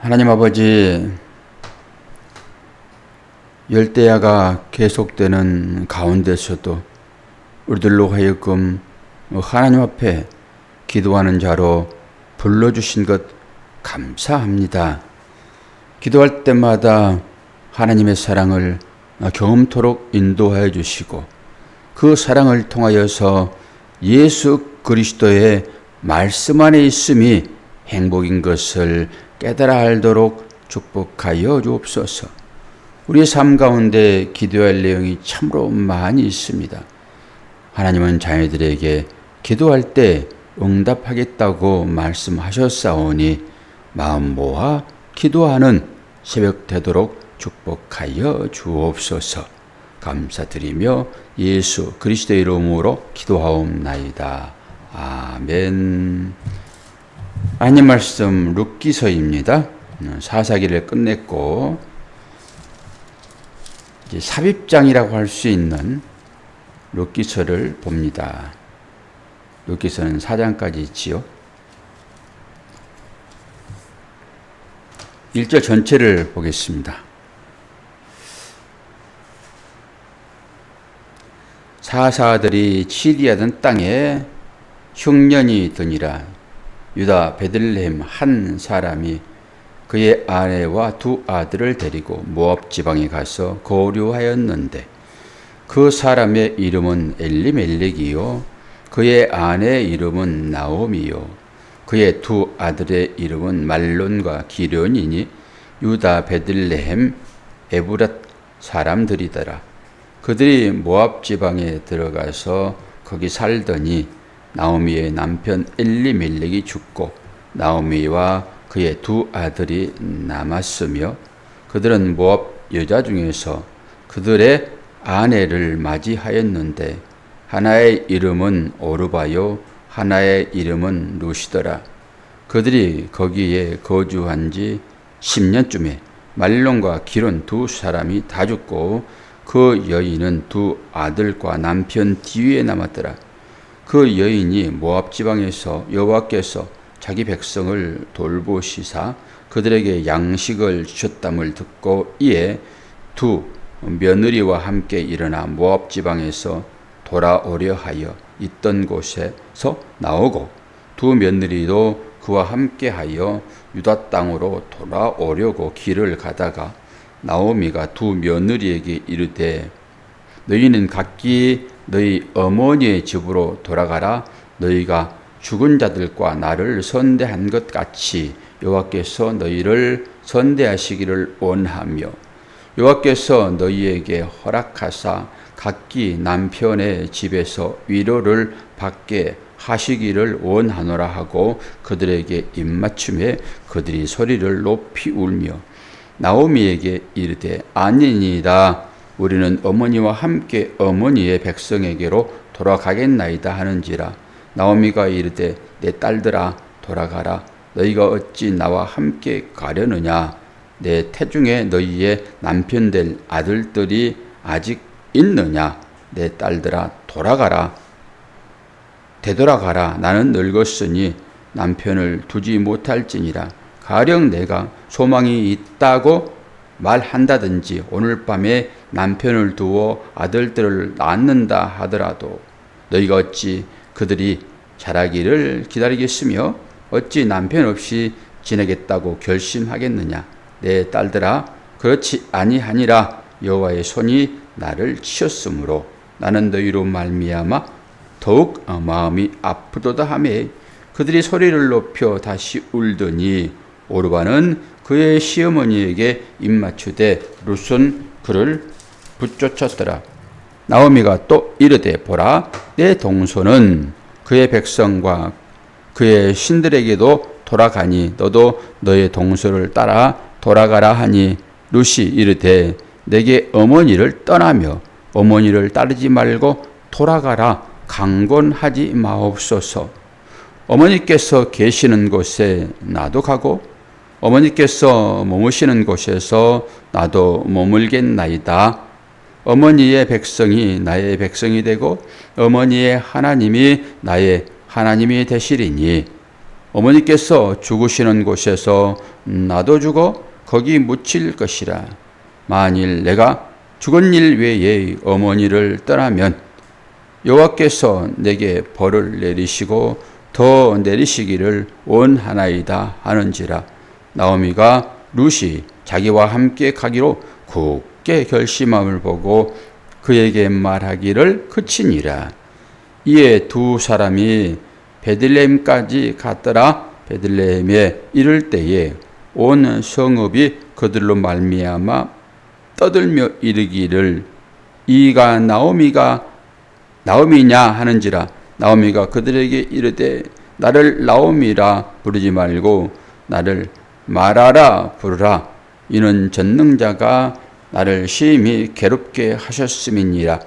하나님 아버지, 열대야가 계속되는 가운데서도 우리들로 하여금 하나님 앞에 기도하는 자로 불러주신 것 감사합니다. 기도할 때마다 하나님의 사랑을 경험토록 인도하여 주시고 그 사랑을 통하여서 예수 그리스도의 말씀 안에 있음이 행복인 것을 깨달아 알도록 축복하여 주옵소서. 우리의 삶 가운데 기도할 내용이 참으로 많이 있습니다. 하나님은 자녀들에게 기도할 때 응답하겠다고 말씀하셨사오니 마음 모아 기도하는 새벽 되도록 축복하여 주옵소서. 감사드리며 예수 그리스도의 이름으로 기도하옵나이다. 아멘. 하나님 말씀 룻기서입니다. 사사기를 끝냈고 이제 삽입장이라고 할 수 있는 룻기서를 봅니다. 룻기서는 4장까지 있지요. 1절 전체를 보겠습니다. 사사들이 치리하던 땅에 흉년이 드니라. 유다 베들레헴 한 사람이 그의 아내와 두 아들을 데리고 모압 지방에 가서 거류하였는데 그 사람의 이름은 엘리멜렉이요 그의 아내의 이름은 나오미요 그의 두 아들의 이름은 말론과 기련이니 유다 베들레헴 에브랏 사람들이더라. 그들이 모압 지방에 들어가서 거기 살더니 나오미의 남편 엘리멜렉이 죽고 나오미와 그의 두 아들이 남았으며 그들은 모압 여자 중에서 그들의 아내를 맞이하였는데 하나의 이름은 오르바요 하나의 이름은 루시더라. 그들이 거기에 거주한 지 10년쯤에 말론과 기론 두 사람이 다 죽고 그 여인은 두 아들과 남편 뒤에 남았더라. 그 여인이 모압 지방에서 여호와께서 자기 백성을 돌보시사 그들에게 양식을 주셨담을 듣고 이에 두 며느리와 함께 일어나 모압 지방에서 돌아오려 하여 있던 곳에서 나오고 두 며느리도 그와 함께 하여 유다 땅으로 돌아오려고 길을 가다가 나오미가 두 며느리에게 이르되 너희는 각기 너희 어머니의 집으로 돌아가라. 너희가 죽은 자들과 나를 선대한 것 같이 여호와께서 너희를 선대하시기를 원하며 여호와께서 너희에게 허락하사 각기 남편의 집에서 위로를 받게 하시기를 원하노라 하고 그들에게 입맞춤에 그들이 소리를 높이 울며 나오미에게 이르되 아니니이다. 우리는 어머니와 함께 어머니의 백성에게로 돌아가겠나이다 하는지라. 나오미가 이르되 내 딸들아 돌아가라. 너희가 어찌 나와 함께 가려느냐. 내 태중에 너희의 남편 될 아들들이 아직 있느냐. 내 딸들아 돌아가라. 되돌아가라. 나는 늙었으니 남편을 두지 못할지니라. 가령 내가 소망이 있다고 말한다든지 오늘 밤에 남편을 두어 아들들을 낳는다 하더라도 너희가 어찌 그들이 자라기를 기다리겠으며 어찌 남편 없이 지내겠다고 결심하겠느냐. 내 딸들아 그렇지 아니하니라. 여호와의 손이 나를 치셨으므로 나는 너희로 말미암아 더욱 마음이 아프도다 하매 그들이 소리를 높여 다시 울더니 오르바는 그의 시어머니에게 입맞추되 룻은 그를 붙쫓았더라. 나오미가 또 이르되 보라 내 동서는 그의 백성과 그의 신들에게도 돌아가니 너도 너의 동서를 따라 돌아가라 하니 룻이 이르되 내게 어머니를 떠나며 어머니를 따르지 말고 돌아가라 강권하지 마옵소서. 어머니께서 계시는 곳에 나도 가고 어머니께서 머무시는 곳에서 나도 머물겠나이다. 어머니의 백성이 나의 백성이 되고 어머니의 하나님이 나의 하나님이 되시리니 어머니께서 죽으시는 곳에서 나도 죽어 거기 묻힐 것이라. 만일 내가 죽은 일 외에 어머니를 떠나면 여호와께서 내게 벌을 내리시고 더 내리시기를 원하나이다 하는지라. 나오미가 룻이 자기와 함께 가기로 굳게 결심함을 보고 그에게 말하기를 그치니라. 이에 두 사람이 베들레헴까지 갔더라. 베들레헴에 이를 때에 온 성읍이 그들로 말미암아 떠들며 이르기를 이가 나오미냐 하는지라. 나오미가 그들에게 이르되 나를 나오미라 부르지 말고 나를 마라라 부르라. 이는 전능자가 나를 심히 괴롭게 하셨음이니라.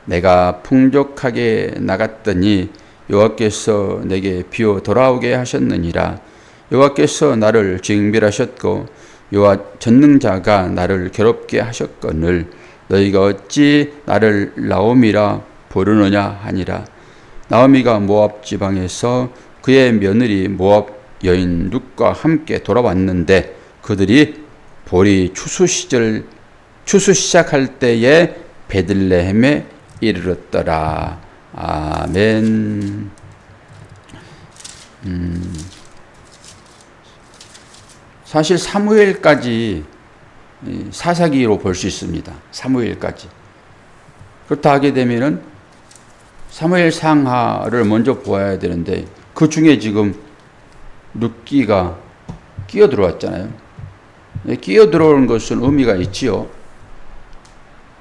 내가 풍족하게 나갔더니 여호와께서 내게 비어 돌아오게 하셨느니라. 여호와께서 나를 징벌하셨고 여호와 전능자가 나를 괴롭게 하셨거늘 너희가 어찌 나를 나오미라 부르느냐 하니라. 나오미가 모압 지방에서 그의 며느리 모압 여인 룻과 함께 돌아왔는데 그들이 볼이 추수 시작할 때에 베들레헴에 이르렀더라. 아멘. 사실 사무엘까지 사사기로 볼 수 있습니다. 사무엘까지. 그렇다 하게 되면은 사무엘 상하를 먼저 보아야 되는데 그 중에 지금 룻기가 끼어 들어왔잖아요. 끼어 들어오는 것은 의미가 있지요.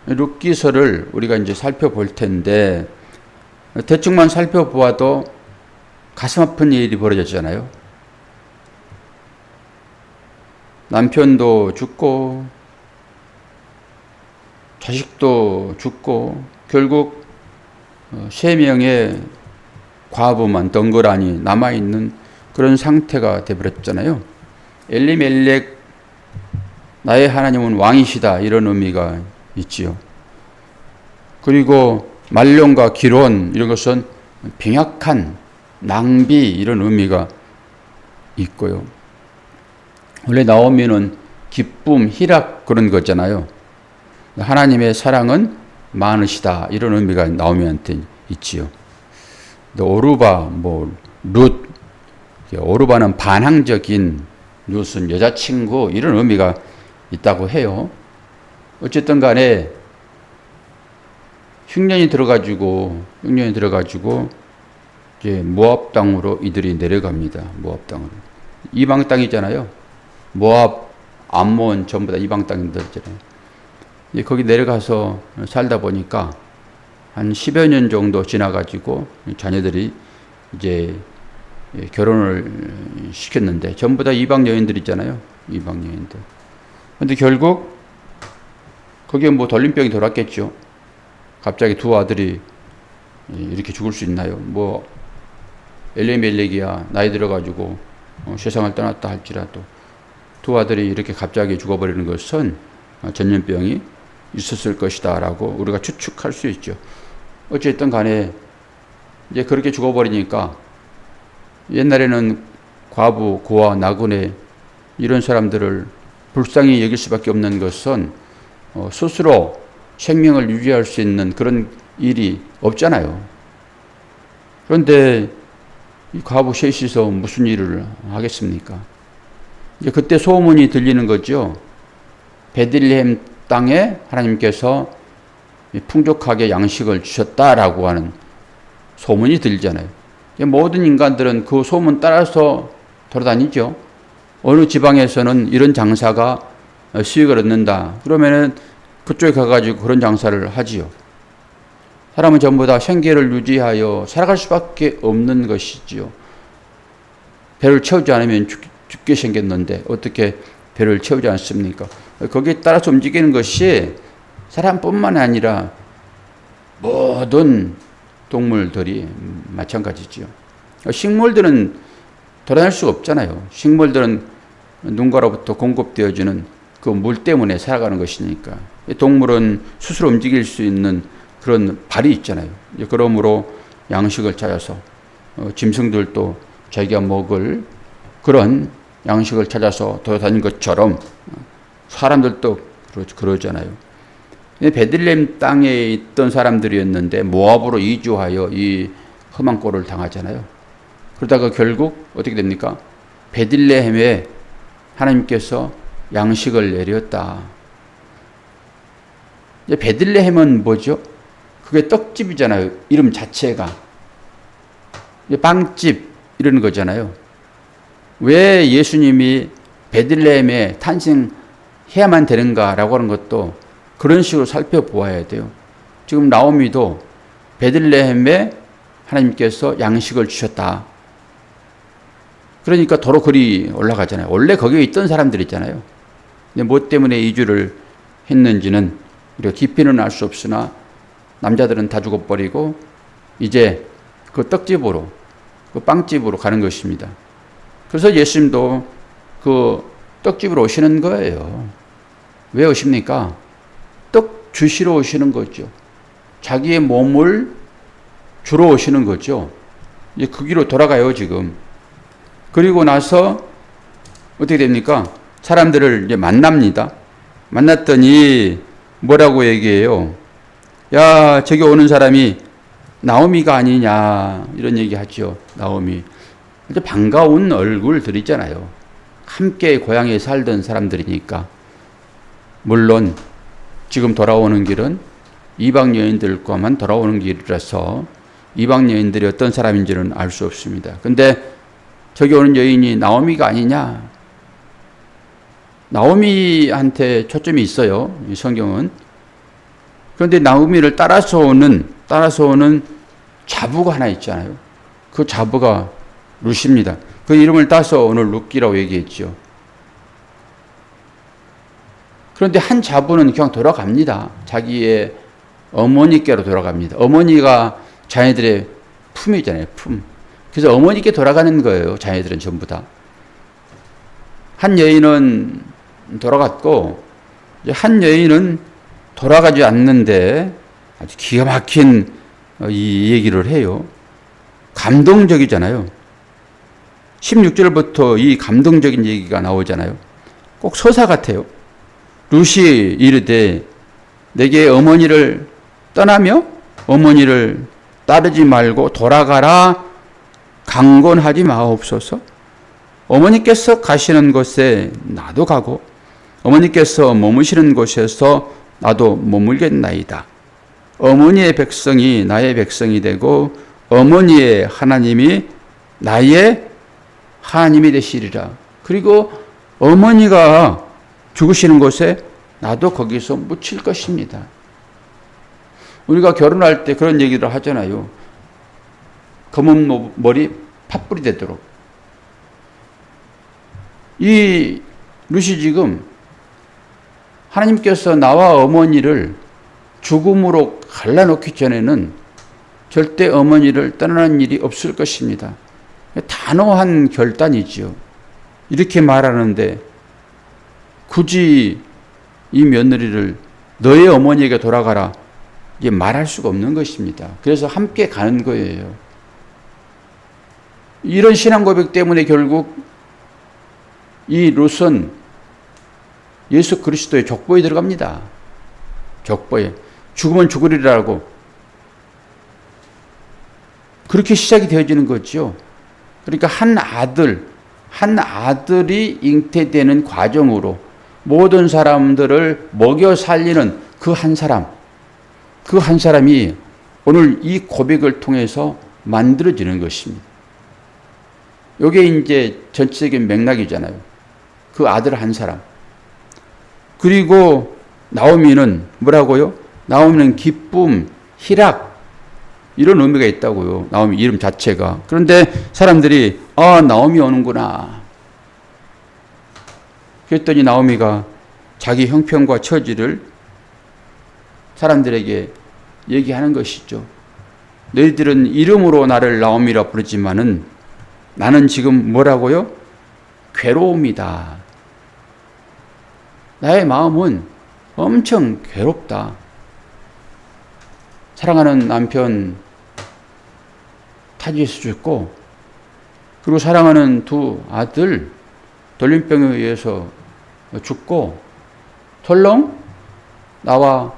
룻기서를 우리가 이제 살펴볼 텐데 대충만 살펴보아도 가슴 아픈 일이 벌어졌잖아요. 남편도 죽고 자식도 죽고 결국 3명의 과부만 덩그러니 남아있는 그런 상태가 되어버렸잖아요. 엘리멜렉 나의 하나님은 왕이시다 이런 의미가 있지요. 그리고 말론과 기론 이런 것은 빈약한 낭비 이런 의미가 있고요. 원래 나오미는 기쁨, 희락 그런 거잖아요. 하나님의 사랑은 많으시다 이런 의미가 나오미한테 있지요. 오르바, 룻, 오르바는 반항적인, 룻은 여자친구 이런 의미가 있다고 해요. 어쨌든 간에 흉년이 들어가지고 이제 모압 땅으로 이들이 내려갑니다. 모압 땅으로. 이방 땅이잖아요. 모압, 암몬 전부 다 이방 땅들이잖아요. 거기 내려가서 살다 보니까 한 10여 년 정도 지나가지고 자녀들이 이제 결혼을 시켰는데 전부 다 이방 여인들이잖아요. 이방 여인들. 근데 결국 거기에 돌림병이 돌았겠죠. 갑자기 두 아들이 이렇게 죽을 수 있나요? 엘리멜렉이야 나이 들어가지고 세상을 떠났다 할지라도 두 아들이 이렇게 갑자기 죽어버리는 것은 전염병이 있었을 것이다 라고 우리가 추측할 수 있죠. 어쨌든 간에 이제 그렇게 죽어버리니까 옛날에는 과부, 고아, 나그네 이런 사람들을 불쌍히 여길 수밖에 없는 것은 스스로 생명을 유지할 수 있는 그런 일이 없잖아요. 그런데 이 과부 셋이서 무슨 일을 하겠습니까? 이제 그때 소문이 들리는 거죠. 베들레헴 땅에 하나님께서 풍족하게 양식을 주셨다라고 하는 소문이 들잖아요. 모든 인간들은 그 소문 따라서 돌아다니죠. 어느 지방에서는 이런 장사가 수익을 얻는다. 그러면은 그쪽에 가가지고 그런 장사를 하지요. 사람은 전부 다 생계를 유지하여 살아갈 수밖에 없는 것이지요. 배를 채우지 않으면 죽게 생겼는데 어떻게 배를 채우지 않습니까? 거기에 따라서 움직이는 것이 사람뿐만 아니라 모든 동물들이 마찬가지지요. 식물들은 돌아다닐 수가 없잖아요. 식물들은 누군가로부터 공급되어지는 그 물 때문에 살아가는 것이니까. 동물은 스스로 움직일 수 있는 그런 발이 있잖아요. 그러므로 양식을 찾아서 짐승들도 자기가 먹을 그런 양식을 찾아서 돌아다닌 것처럼 사람들도 그러잖아요. 베들레헴 땅에 있던 사람들이었는데 모압으로 이주하여 이 험한 꼴을 당하잖아요. 그러다가 결국 어떻게 됩니까? 베들레헴에 하나님께서 양식을 내렸다. 이제 베들레헴은 뭐죠? 그게 떡집이잖아요. 이름 자체가. 빵집 이런 거잖아요. 왜 예수님이 베들레헴에 탄생해야만 되는가라고 하는 것도 그런 식으로 살펴보아야 돼요. 지금 나오미도 베들레헴에 하나님께서 양식을 주셨다. 그러니까 도로 거리 올라가잖아요. 원래 거기에 있던 사람들 있잖아요. 근데 뭐 때문에 이주를 했는지는 우리가 깊이는 알 수 없으나 남자들은 다 죽어버리고 이제 그 떡집으로, 그 빵집으로 가는 것입니다. 그래서 예수님도 그 떡집으로 오시는 거예요. 왜 오십니까? 떡 주시러 오시는 거죠. 자기의 몸을 주러 오시는 거죠. 이제 그 길로 돌아가요, 지금. 그리고 나서 어떻게 됩니까? 사람들을 이제 만납니다. 만났더니 뭐라고 얘기해요? 야, 저기 오는 사람이 나오미가 아니냐, 이런 얘기 하죠. 나오미. 아주 반가운 얼굴들 있잖아요. 함께 고향에 살던 사람들이니까. 물론 지금 돌아오는 길은 이방 여인들과만 돌아오는 길이라서 이방 여인들이 어떤 사람인지는 알 수 없습니다. 근데 저기 오는 여인이 나오미가 아니냐. 나오미한테 초점이 있어요. 이 성경은. 그런데 나오미를 따라서 오는 자부가 하나 있잖아요. 그 자부가 룻입니다. 그 이름을 따서 오늘 룻기라고 얘기했죠. 그런데 한 자부는 그냥 돌아갑니다. 자기의 어머니께로 돌아갑니다. 어머니가 자녀들의 품이잖아요. 품. 그래서 어머니께 돌아가는 거예요. 자녀들은 전부 다. 한 여인은 돌아갔고 한 여인은 돌아가지 않는데 아주 기가 막힌 이 얘기를 해요. 감동적이잖아요. 16절부터 이 감동적인 얘기가 나오잖아요. 꼭 서사 같아요. 룻이 이르되 내게 어머니를 떠나며 어머니를 따르지 말고 돌아가라 강권하지 마옵소서. 어머니께서 가시는 곳에 나도 가고 어머니께서 머무시는 곳에서 나도 머물겠나이다. 어머니의 백성이 나의 백성이 되고 어머니의 하나님이 나의 하나님이 되시리라. 그리고 어머니가 죽으시는 곳에 나도 거기서 묻힐 것입니다. 우리가 결혼할 때 그런 얘기를 하잖아요. 검은 머리 팥불이 되도록. 이 룻이 지금 하나님께서 나와 어머니를 죽음으로 갈라놓기 전에는 절대 어머니를 떠나는 일이 없을 것입니다. 단호한 결단이지요. 이렇게 말하는데 굳이 이 며느리를 너의 어머니에게 돌아가라 이게 말할 수가 없는 것입니다. 그래서 함께 가는 거예요. 이런 신앙 고백 때문에 결국 이 룻은 예수 그리스도의 족보에 들어갑니다. 족보에. 죽으면 죽으리라고. 그렇게 시작이 되어지는 거죠. 그러니까 한 아들이 잉태되는 과정으로 모든 사람들을 먹여 살리는 그 한 사람이 오늘 이 고백을 통해서 만들어지는 것입니다. 이게 이제 전체적인 맥락이잖아요. 그 아들 한 사람. 그리고 나오미는 뭐라고요? 나오미는 기쁨, 희락 이런 의미가 있다고요. 나오미 이름 자체가. 그런데 사람들이 나오미 오는구나. 그랬더니 나오미가 자기 형편과 처지를 사람들에게 얘기하는 것이죠. 너희들은 이름으로 나를 나오미라 부르지만은 나는 지금 뭐라고요? 괴로움이다. 나의 마음은 엄청 괴롭다. 사랑하는 남편 타지에서 죽고 그리고 사랑하는 두 아들 돌림병에 의해서 죽고 털렁 나와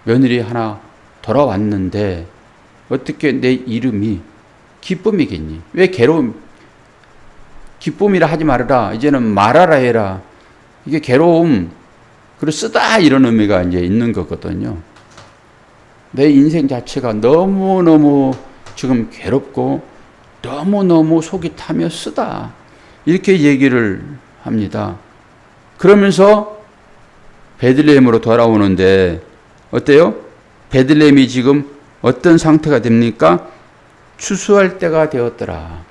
며느리 하나 돌아왔는데 어떻게 내 이름이 기쁨이겠니? 왜 괴로움? 기쁨이라 하지 말아라. 이제는 말하라 해라. 이게 괴로움, 그리고 쓰다 이런 의미가 이제 있는 거거든요. 내 인생 자체가 너무너무 지금 괴롭고 너무너무 속이 타며 쓰다. 이렇게 얘기를 합니다. 그러면서 베들레헴으로 돌아오는데 어때요? 베들레헴이 지금 어떤 상태가 됩니까? 추수할 때가 되었더라.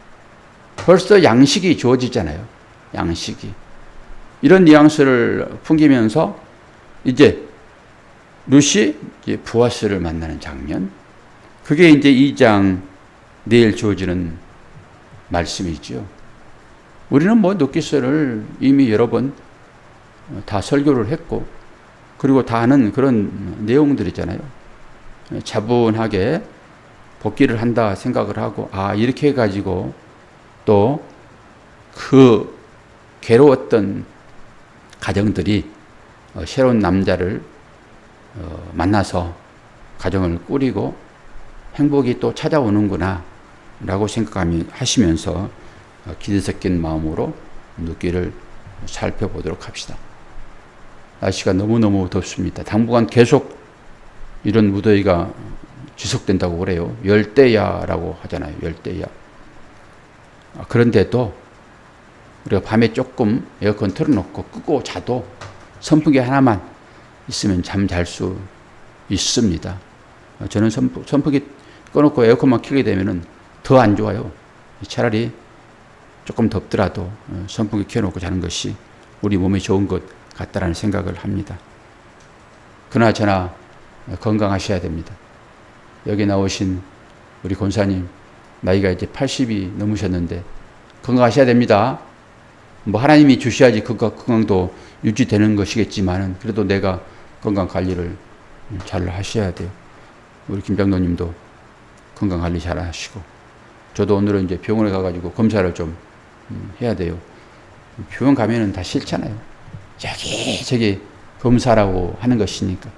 벌써 양식이 주어지잖아요. 양식이. 이런 뉘앙스를 풍기면서 이제 룻이 이제 보아스를 만나는 장면. 그게 이제 2장 내일 주어지는 말씀이죠. 우리는 뭐 룻기서를 이미 여러 번 다 설교를 했고 그리고 다 아는 그런 내용들이잖아요. 차분하게 복귀를 한다 생각을 하고 이렇게 해가지고 또 그 괴로웠던 가정들이 새로운 남자를 만나서 가정을 꾸리고 행복이 또 찾아오는구나 라고 생각하시면서 기대 섞인 마음으로 룻기를 살펴보도록 합시다. 날씨가 너무너무 덥습니다. 당분간 계속 이런 무더위가 지속된다고 그래요. 열대야라고 하잖아요. 열대야. 그런데도 우리가 밤에 조금 에어컨 틀어놓고 끄고 자도 선풍기 하나만 있으면 잠 잘 수 있습니다. 저는 선풍기 꺼놓고 에어컨만 켜게 되면 더 안 좋아요. 차라리 조금 덥더라도 선풍기 켜놓고 자는 것이 우리 몸에 좋은 것 같다라는 생각을 합니다. 그나저나 건강하셔야 됩니다. 여기 나오신 우리 권사님 나이가 이제 80이 넘으셨는데 건강하셔야 됩니다. 뭐 하나님이 주셔야지 건강도 유지되는 것이겠지만은 그래도 내가 건강 관리를 잘 하셔야 돼요. 우리 김장로님도 건강 관리 잘 하시고 저도 오늘은 이제 병원에 가가지고 검사를 좀 해야 돼요. 병원 가면은 다 싫잖아요. 저기 검사라고 하는 것이니까.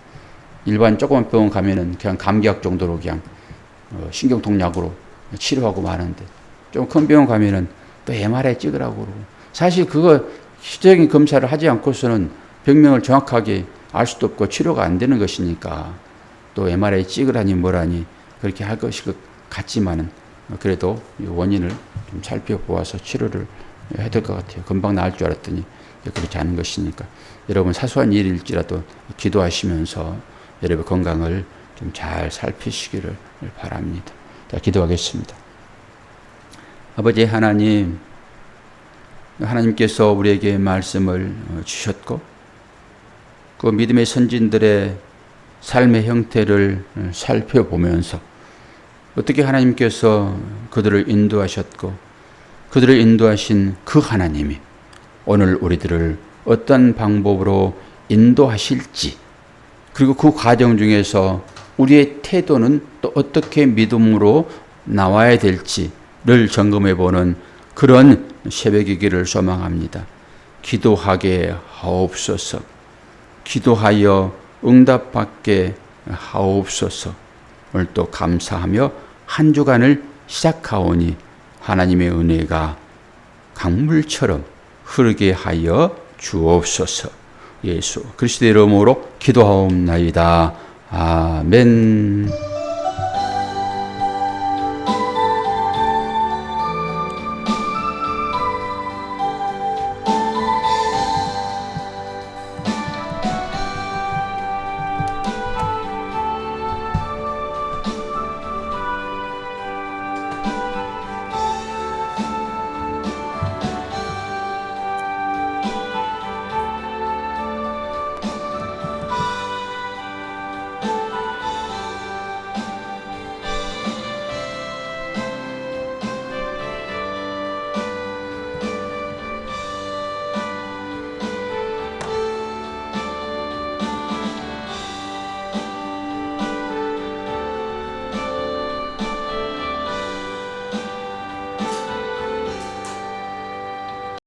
일반 조그만 병원 가면은 그냥 감기약 정도로 그냥 신경통약으로 치료하고 마는데 좀 큰 병원 가면은 또 MRI 찍으라고 그러고 사실 그거 실질적인 검사를 하지 않고서는 병명을 정확하게 알 수도 없고 치료가 안 되는 것이니까 또 MRI 찍으라니 뭐라니 그렇게 할 것일 것 같지만은 그래도 원인을 좀 살펴보아서 치료를 해야 될 것 같아요. 금방 나을 줄 알았더니 그렇지 않은 것이니까 여러분 사소한 일일지라도 기도하시면서 여러분 건강을 좀 잘 살피시기를 바랍니다. 자, 기도하겠습니다. 아버지 하나님, 하나님께서 우리에게 말씀을 주셨고 그 믿음의 선진들의 삶의 형태를 살펴보면서 어떻게 하나님께서 그들을 인도하셨고 그들을 인도하신 그 하나님이 오늘 우리들을 어떤 방법으로 인도하실지 그리고 그 과정 중에서 우리의 태도는 또 어떻게 믿음으로 나와야 될지를 점검해 보는 그런 새벽이기를 소망합니다. 기도하게 하옵소서. 기도하여 응답받게 하옵소서. 오늘 또 감사하며 한 주간을 시작하오니 하나님의 은혜가 강물처럼 흐르게 하여 주옵소서. 예수 그리스도의 이름으로 기도하옵나이다. 아멘.